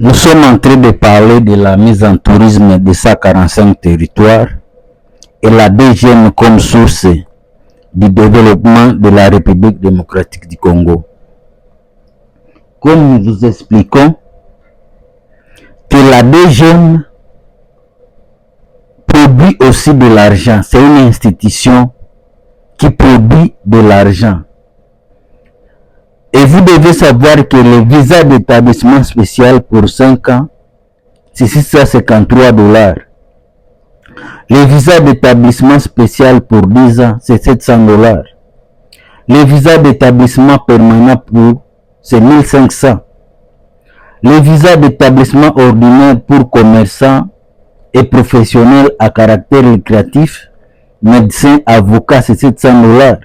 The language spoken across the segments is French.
Nous sommes en train de parler de la mise en tourisme de 145 territoires et la deuxième comme source du développement de la République démocratique du Congo. Comme nous vous expliquons que la deuxième produit aussi de l'argent. C'est une institution qui produit de l'argent. Et vous devez savoir que le visa d'établissement spécial pour 5 ans, c'est 653 $. Le visa d'établissement spécial pour 10 ans, c'est 700 $. Le visa d'établissement permanent c'est 1500. Le visa d'établissement ordinaire pour commerçants et professionnels à caractère lucratif, médecins, avocats, c'est 700 $.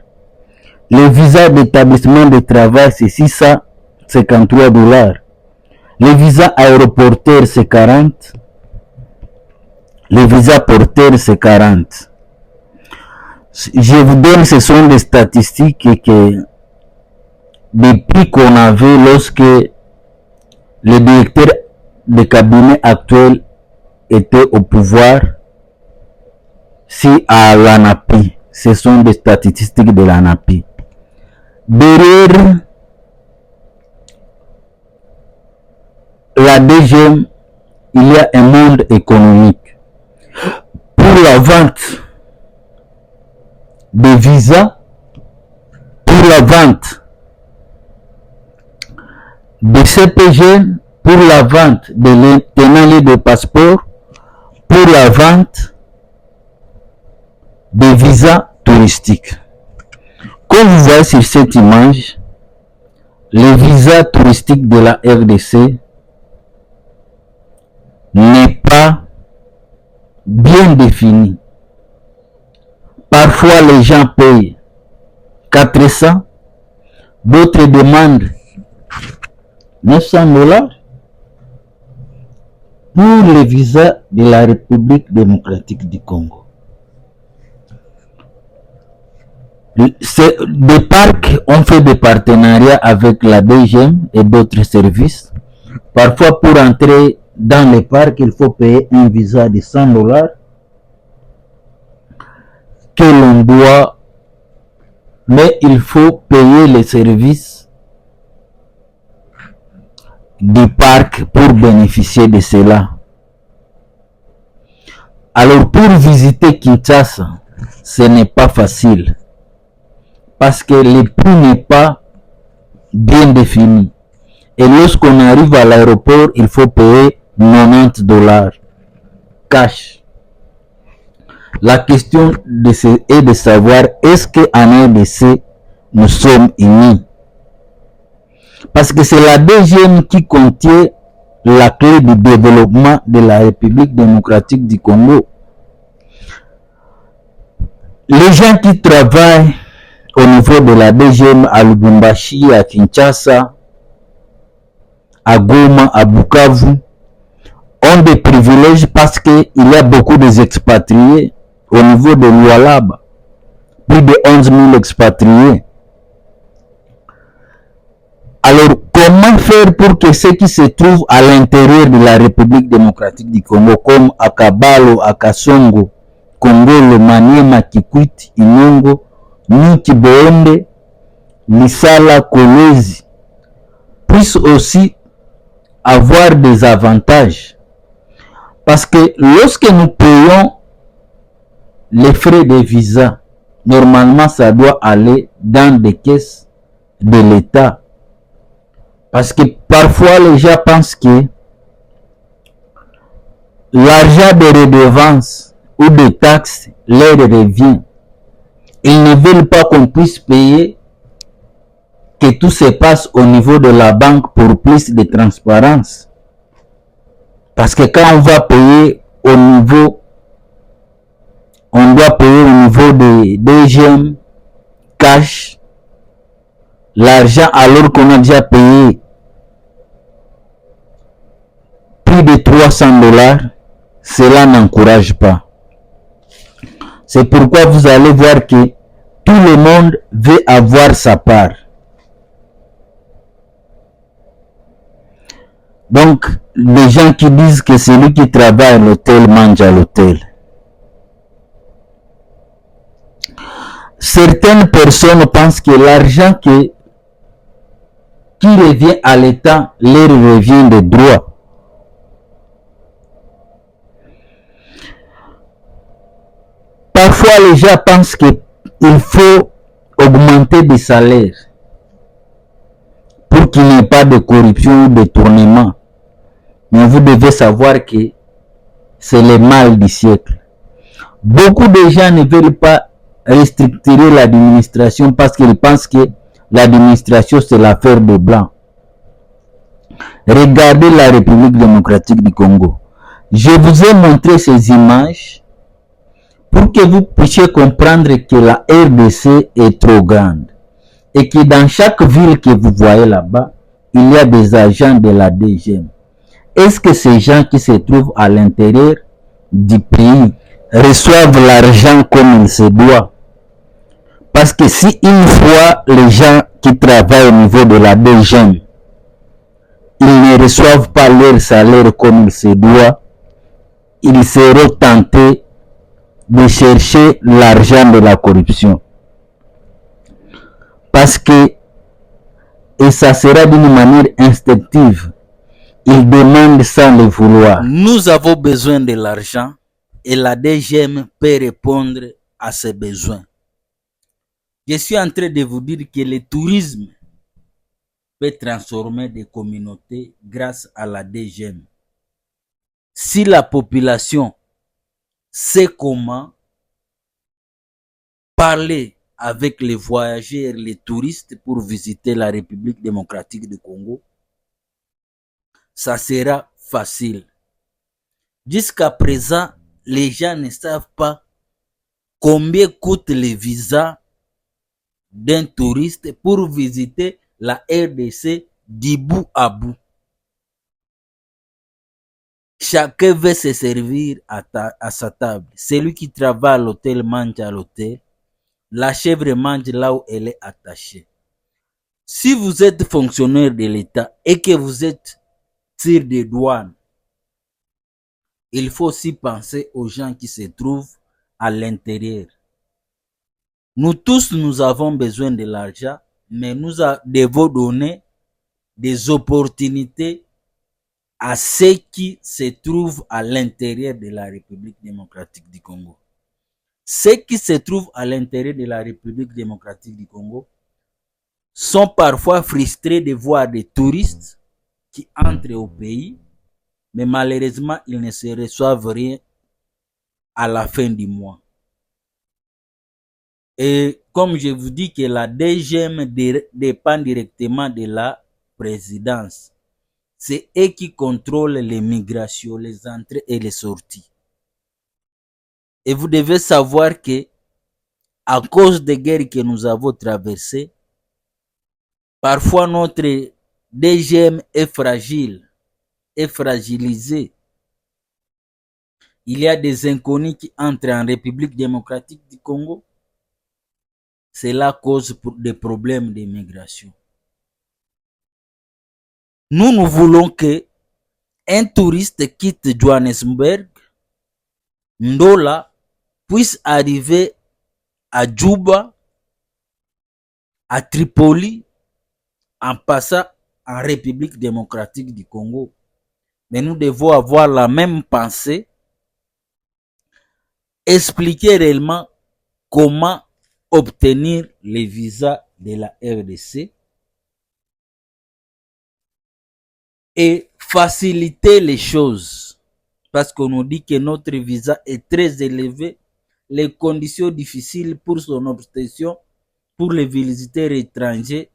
Le visa d'établissement de travail, c'est 653 $. Le visa aéroporteur, c'est 40. Le visa porteur, c'est 40. Je vous donne, ce sont des statistiques que depuis qu'on avait, lorsque le directeur de cabinet actuel était au pouvoir, si à l'ANAPI, ce sont des statistiques de l'ANAPI. Derrière la deuxième, il y a un monde économique. Pour la vente de visas, pour la vente de CPG, pour la vente de tenants de passeport, pour la vente de visas touristiques. Comme vous voyez sur cette image, le visa touristique de la RDC n'est pas bien défini. Parfois, les gens payent 400, d'autres demandent 900 $ pour le visa de la République démocratique du Congo. Des parcs ont fait des partenariats avec la DGM et d'autres services. Parfois, pour entrer dans les parcs, il faut payer un visa de 100 $ que l'on doit, mais il faut payer les services du parc pour bénéficier de cela. Alors, pour visiter Kinshasa, ce n'est pas facile parce que le prix n'est pas bien défini. Et lorsqu'on arrive à l'aéroport, il faut payer 90 $ cash. La question est de savoir, est-ce qu'en RDC, nous sommes unis? Parce que c'est la deuxième qui contient la clé du développement de la République démocratique du Congo. Les gens qui travaillent au niveau de la DGM à Lubumbashi, à Kinshasa, à Goma, à Bukavu, ont des privilèges parce qu'il y a beaucoup d'expatriés au niveau de Lualaba, plus de 11 000 expatriés. Alors, comment faire pour que ceux qui se trouvent à l'intérieur de la République démocratique du Congo, comme à Kabalo, à Kasongo, Kongolo, Maniema, Kikwit, Inongo, Niki Boende, Misala, Kolwezi, puissent aussi avoir des avantages? Parce que lorsque nous payons les frais de visa, normalement ça doit aller dans des caisses de l'État. Parce que parfois les gens pensent que l'argent de redevance ou de taxes leur revient. Ils ne veulent pas qu'on puisse payer, que tout se passe au niveau de la banque pour plus de transparence. Parce que quand on va payer au niveau, on doit payer au niveau de DGM, cash, l'argent alors qu'on a déjà payé plus de 300 $, cela n'encourage pas. C'est pourquoi vous allez voir que tout le monde veut avoir sa part. Donc, les gens qui disent que celui qui travaille à l'hôtel mange à l'hôtel. Certaines personnes pensent que l'argent qui revient à l'État leur revient de droit. Parfois, les gens pensent qu'il faut augmenter des salaires pour qu'il n'y ait pas de corruption ou de détournement. Mais vous devez savoir que c'est le mal du siècle. Beaucoup de gens ne veulent pas restructurer l'administration parce qu'ils pensent que l'administration c'est l'affaire de blancs. Regardez la République démocratique du Congo. Je vous ai montré ces images pour que vous puissiez comprendre que la RDC est trop grande et que dans chaque ville que vous voyez là-bas, il y a des agents de la DGM. Est-ce que ces gens qui se trouvent à l'intérieur du pays reçoivent l'argent comme il se doit? Parce que si une fois les gens qui travaillent au niveau de la DGM, ils ne reçoivent pas leur salaire comme il se doit, ils seront tentés de chercher l'argent de la corruption. Parce que, et ça sera d'une manière instinctive, ils demandent sans le vouloir. Nous avons besoin de l'argent et la DGM peut répondre à ces besoins. Je suis en train de vous dire que le tourisme peut transformer des communautés grâce à la DGM. Si la population sait comment parler avec les voyageurs, les touristes pour visiter la République démocratique du Congo, ça sera facile. Jusqu'à présent, les gens ne savent pas combien coûte le visa d'un touriste pour visiter la RDC du bout à bout. Chacun veut se servir à sa table. Celui qui travaille à l'hôtel mange à l'hôtel. La chèvre mange là où elle est attachée. Si vous êtes fonctionnaire de l'État et que vous êtes tir de douane, il faut aussi penser aux gens qui se trouvent à l'intérieur. Nous tous, nous avons besoin de l'argent, mais nous devons donner des opportunités à ceux qui se trouvent à l'intérieur de la République démocratique du Congo. Ceux qui se trouvent à l'intérieur de la République démocratique du Congo sont parfois frustrés de voir des touristes qui entrent au pays, mais malheureusement, ils ne se reçoivent rien à la fin du mois. Et comme je vous dis que la DGM dépend directement de la présidence, c'est eux qui contrôlent les migrations, les entrées et les sorties. Et vous devez savoir que, à cause des guerres que nous avons traversées, parfois notre DGM est fragile, est fragilisé. Il y a des inconnus qui entrent en République démocratique du Congo. Cela cause des problèmes d'immigration. Nous voulons que un touriste quitte Johannesburg, Ndola, puisse arriver à Djouba, à Tripoli, en passant en République démocratique du Congo. Mais nous devons avoir la même pensée, expliquer réellement comment obtenir les visas de la RDC et faciliter les choses. Parce qu'on nous dit que notre visa est très élevé, les conditions difficiles pour son obtention pour les visiteurs étrangers,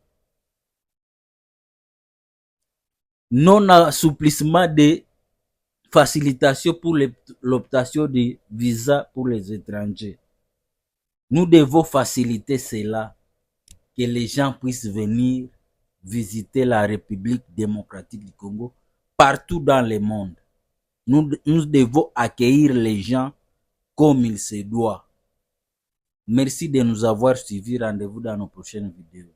non-assouplissement de facilitation pour l'obtention de visas pour les étrangers. Nous devons faciliter cela, que les gens puissent venir visiter la République démocratique du Congo partout dans le monde. Nous devons accueillir les gens comme il se doit. Merci de nous avoir suivis. Rendez-vous dans nos prochaines vidéos.